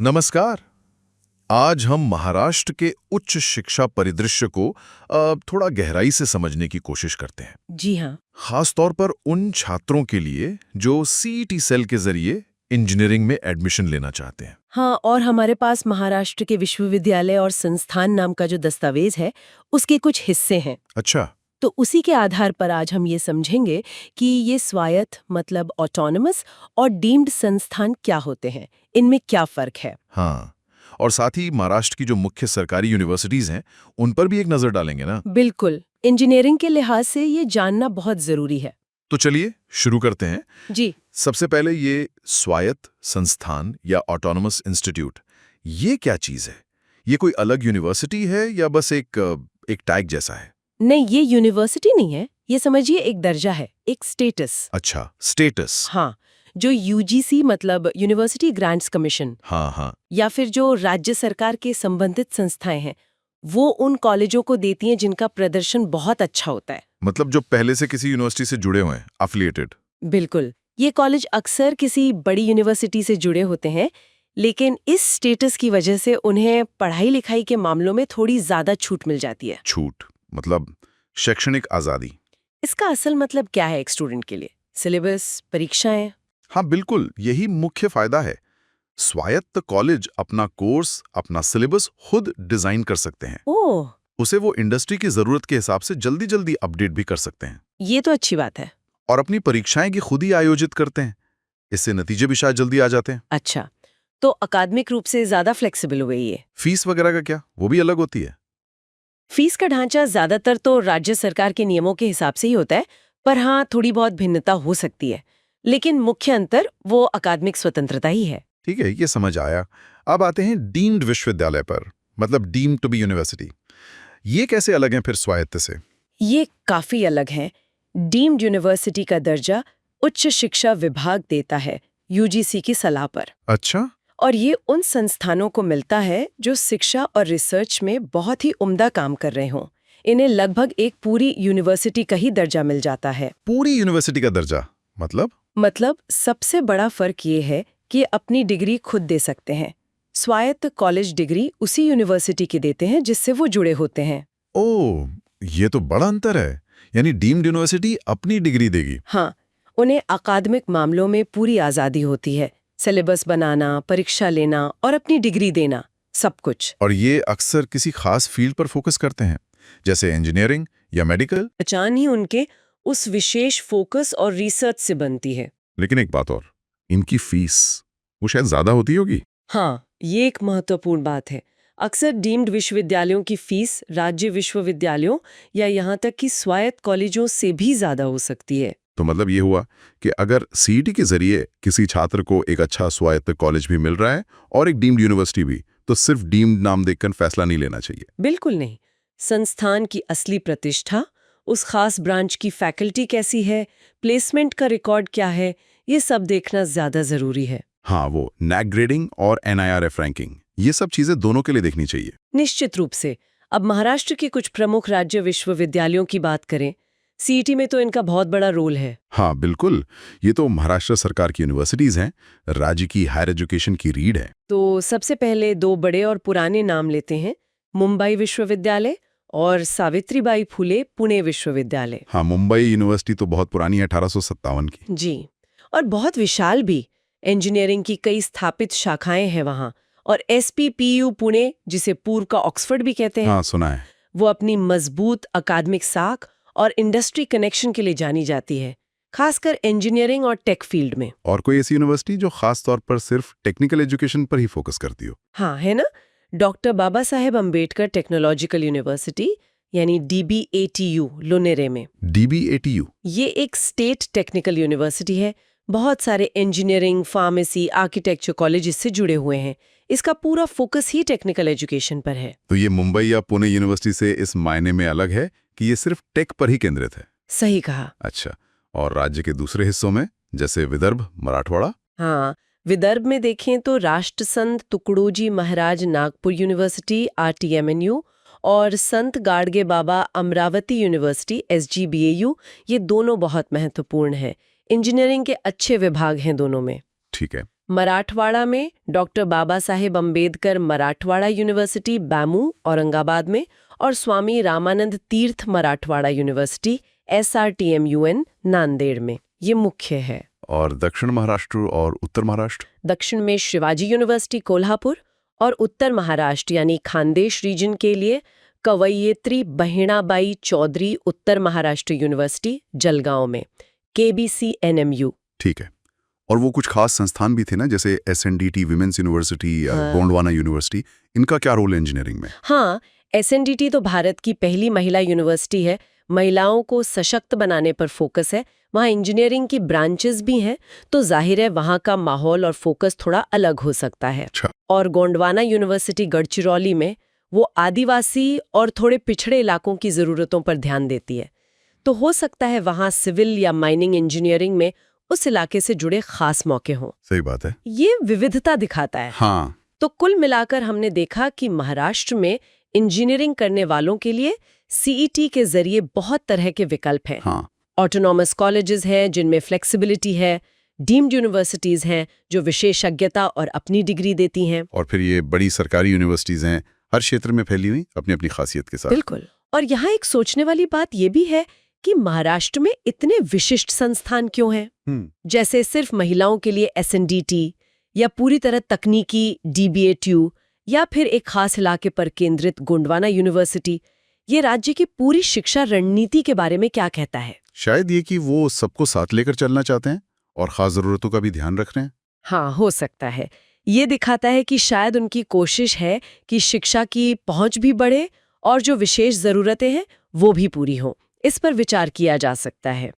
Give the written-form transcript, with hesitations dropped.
नमस्कार। आज हम महाराष्ट्र के उच्च शिक्षा परिदृश्य को थोड़ा गहराई से समझने की कोशिश करते हैं। जी हाँ। खास तौर पर उन छात्रों के लिए जो सीईटी सेल के जरिए इंजीनियरिंग में एडमिशन लेना चाहते हैं। हाँ, और हमारे पास महाराष्ट्र के विश्वविद्यालय और संस्थान नाम का जो दस्तावेज है उसके कुछ हिस्से हैं। अच्छा। तो उसी के आधार पर आज हम ये समझेंगे कि ये स्वायत्त मतलब ऑटोनमस और डीम्ड संस्थान क्या होते हैं, इनमें क्या फर्क है। हाँ, और साथ ही महाराष्ट्र की जो मुख्य सरकारी यूनिवर्सिटीज हैं उन पर भी एक नजर डालेंगे ना। बिल्कुल, इंजीनियरिंग के लिहाज से ये जानना बहुत जरूरी है। तो चलिए शुरू करते हैं। जी। सबसे पहले ये स्वायत्त संस्थान या ऑटोनमस इंस्टीट्यूट, ये क्या चीज है? ये कोई अलग यूनिवर्सिटी है या बस एक टैग जैसा है? नहीं, ये यूनिवर्सिटी नहीं है, ये समझिए एक दर्जा है, एक स्टेटस। अच्छा, स्टेटस। हाँ, जो यूजीसी मतलब यूनिवर्सिटी ग्रांट्स कमीशन हाँ हाँ। या फिर जो राज्य सरकार के संबंधित संस्थाएं हैं वो उन कॉलेजों को देती हैं जिनका प्रदर्शन बहुत अच्छा होता है। मतलब जो पहले से किसी यूनिवर्सिटी से जुड़े हुए हैं, अफिलिएटेड। बिल्कुल, ये कॉलेज अक्सर किसी बड़ी यूनिवर्सिटी से जुड़े होते हैं, लेकिन इस स्टेटस की वजह से उन्हें पढ़ाई लिखाई के मामलों में थोड़ी ज्यादा छूट मिल जाती है। छूट मतलब शैक्षणिक आजादी। इसका असल मतलब क्या है एक स्टूडेंट के लिए? सिलेबस, परीक्षाएं। हाँ बिल्कुल, यही मुख्य फायदा है। स्वायत्त कॉलेज अपना कोर्स, अपना सिलेबस खुद डिजाइन कर सकते हैं। ओह, उसे वो इंडस्ट्री की जरूरत के हिसाब से जल्दी जल्दी अपडेट भी कर सकते हैं। ये तो अच्छी बात है। और अपनी परीक्षाएं की खुद ही आयोजित करते हैं। इससे नतीजे भी शायद जल्दी आ जाते हैं। अच्छा, तो अकादमिक रूप से ज्यादा फ्लेक्सिबल हुए ये। फीस वगैरह का क्या, वो भी अलग होती है? फीस का ढांचा ज्यादातर तो राज्य सरकार के नियमों के हिसाब से ही होता है, पर हाँ थोड़ी बहुत भिन्नता हो सकती है, लेकिन मुख्य अंतर वो अकादमिक स्वतंत्रता ही है। ठीक है, ये समझ आया। अब आते हैं डीम्ड विश्वविद्यालय पर, मतलब डीम्ड टू बी यूनिवर्सिटी। ये कैसे अलग हैं फिर स्वायत्त से? ये काफी अलग है। डीम्ड यूनिवर्सिटी का दर्जा उच्च शिक्षा विभाग देता है यूजीसी की सलाह पर, अच्छा। और ये उन संस्थानों को मिलता है जो शिक्षा और रिसर्च में बहुत ही उम्दा काम कर रहे हों। इन्हें लगभग एक पूरी यूनिवर्सिटी का ही दर्जा मिल जाता है। पूरी यूनिवर्सिटी का दर्जा मतलब सबसे बड़ा फर्क ये है कि अपनी डिग्री खुद दे सकते हैं। स्वायत्त कॉलेज डिग्री उसी यूनिवर्सिटी की देते हैं जिससे वो जुड़े होते हैं। ओह, ये तो बड़ा अंतर है। यानी डीम्ड यूनिवर्सिटी अपनी डिग्री देगी। हाँ, उन्हें अकादमिक मामलों में पूरी आज़ादी होती है। सिलेबस बनाना, परीक्षा लेना और अपनी डिग्री देना, सब कुछ। और ये अक्सर किसी खास फील्ड पर फोकस करते हैं, जैसे इंजीनियरिंग या मेडिकल। पहचान ही उनके उस विशेष फोकस और रिसर्च से बनती है। लेकिन एक बात और, इनकी फीस वो शायद ज्यादा होती होगी। हाँ, ये एक महत्वपूर्ण बात है। अक्सर डीम्ड विश्वविद्यालयों की फीस राज्य विश्वविद्यालयों या यहाँ तक कि स्वायत्त कॉलेजों से भी ज्यादा हो सकती है। तो मतलब ये हुआ कि अगर सीईटी के जरिए किसी छात्र को एक अच्छा स्वायत्त कॉलेज भी मिल रहा है और एक डीम्ड यूनिवर्सिटी भी, तो सिर्फ डीम्ड नाम देखकर फैसला नहीं लेना चाहिए। बिल्कुल नहीं। संस्थान की असली प्रतिष्ठा, उस खास ब्रांच की फैकल्टी कैसी है, प्लेसमेंट का रिकॉर्ड क्या है, ये सब देखना ज्यादा जरूरी है। हाँ, वो नैक ग्रेडिंग और एनआईआरएफ रैंकिंग, ये सब चीजें दोनों के लिए देखनी चाहिए। निश्चित रूप से। अब महाराष्ट्र के कुछ प्रमुख राज्य विश्वविद्यालयों की बात करें, सीईटी में तो इनका बहुत बड़ा रोल है। हाँ बिल्कुल, ये तो महाराष्ट्र सरकार की यूनिवर्सिटीज हैं, राज्य की हायर एजुकेशन की रीढ़ है। तो सबसे पहले दो बड़े और पुराने नाम लेते हैं, मुंबई विश्वविद्यालय और सावित्रीबाई फुले पुणे विश्वविद्यालय। हाँ, मुंबई यूनिवर्सिटी तो बहुत पुरानी है, 1857 की। जी, और बहुत विशाल भी। इंजीनियरिंग की कई स्थापित शाखाएं हैं वहाँ। और एसपीपीयू पुणे, जिसे पूर्व का ऑक्सफोर्ड भी कहते हैं, हाँ सुना है। वो अपनी मजबूत अकादमिक साख और इंडस्ट्री कनेक्शन के लिए जानी जाती है, खासकर इंजीनियरिंग और टेक फील्ड में। और कोई ऐसी यूनिवर्सिटी जो खास तौर पर सिर्फ टेक्निकल एजुकेशन पर ही फोकस करती हो? हाँ, है ना। Doctor Baba Saheb Ambedkar technological university यानी डीबीएटीयू लोनेरे में। डीबीएटीयू? ये एक स्टेट टेक्निकल यूनिवर्सिटी है। बहुत सारे इंजीनियरिंग, फार्मेसी, आर्किटेक्चर कॉलेज इससे जुड़े हुए हैं। इसका पूरा फोकस ही टेक्निकल एजुकेशन पर है। तो ये मुंबई या पुणे यूनिवर्सिटी से इस मायने में अलग है कि ये सिर्फ टेक पर ही केंद्रित है। सही कहा। अच्छा, और राज्य के दूसरे हिस्सों में जैसे विदर्भ, मराठवाड़ा? हाँ, विदर्भ में देखें तो राष्ट्रसंत तुकडोजी महाराज नागपुर यूनिवर्सिटी आरटीएमएनयू और संत गाडगे बाबा अमरावती यूनिवर्सिटी एसजीबीएयू, ये दोनों बहुत महत्वपूर्ण हैं। इंजीनियरिंग के अच्छे विभाग हैं दोनों में। ठीक है। मराठवाड़ा में डॉक्टर बाबा साहेब अम्बेडकर मराठवाड़ा यूनिवर्सिटी बैमू औरंगाबाद में और स्वामी रामानंद तीर्थ मराठवाड़ा यूनिवर्सिटी SRTMUN नांदेड़ में ये मुख्य है। और दक्षिण महाराष्ट्र और उत्तर महाराष्ट्र? दक्षिण में शिवाजी यूनिवर्सिटी कोल्हापुर और उत्तर महाराष्ट्र यानी खानदेश रीजन के लिए कवयित्री बहिणाबाई चौधरी उत्तर महाराष्ट्र यूनिवर्सिटी जलगांव में KBCNMU। ठीक है। और वो कुछ खास संस्थान भी थे ना, जैसे SNDT विमेंस यूनिवर्सिटी या गोंडवाना यूनिवर्सिटी, इनका क्या रोल है इंजीनियरिंग में? हाँ, SNDT तो भारत की पहली महिला यूनिवर्सिटी है। महिलाओं को सशक्त बनाने पर फोकस है। वहाँ इंजीनियरिंग की ब्रांचेस भी हैं, तो जाहिर है वहाँ का माहौल और फोकस थोड़ा अलग हो सकता है। अच्छा। और गोंडवाना यूनिवर्सिटी गढ़चिरौली में वो आदिवासी और थोड़े पिछड़े इलाकों की ज़रूरतों पर ध्यान देती है। तो हो सकता है वहाँ सिविल या माइनिंग इंजीनियरिंग में उस इलाके से जुड़े खास मौके हों। सही बात है। ये विविधता दिखाता है। हाँ। तो कुल मिलाकर हमने देखा कि महाराष्ट्र में इंजीनियरिंग करने वालों के लिए CET के जरिए बहुत तरह के विकल्प हैं। हाँ। ऑटोनॉमस कॉलेजेस हैं जिनमें फ्लेक्सिबिलिटी है, डीम्ड यूनिवर्सिटीज हैं जो विशेषज्ञता और अपनी डिग्री देती हैं, और फिर ये बड़ी सरकारी यूनिवर्सिटीज हैं, हर क्षेत्र में फैली हुई, अपनी अपनी खासियत के साथ। बिल्कुल। और यहाँ एक सोचने वाली बात ये भी है कि महाराष्ट्र में इतने विशिष्ट संस्थान क्यों हैं? जैसे सिर्फ महिलाओं के लिए SNDT या पूरी तरह तकनीकी DBATU या फिर एक खास इलाके पर केंद्रित गोंडवाना यूनिवर्सिटी। ये राज्य की पूरी शिक्षा रणनीति के बारे में क्या कहता है? शायद ये कि वो सबको साथ लेकर चलना चाहते हैं और खास जरूरतों का भी ध्यान रख रहे हैं। हाँ, हो सकता है। ये दिखाता है कि शायद उनकी कोशिश है कि शिक्षा की पहुंच भी बढ़े और जो विशेष जरूरतें हैं वो भी पूरी हों। इस पर विचार किया जा सकता है।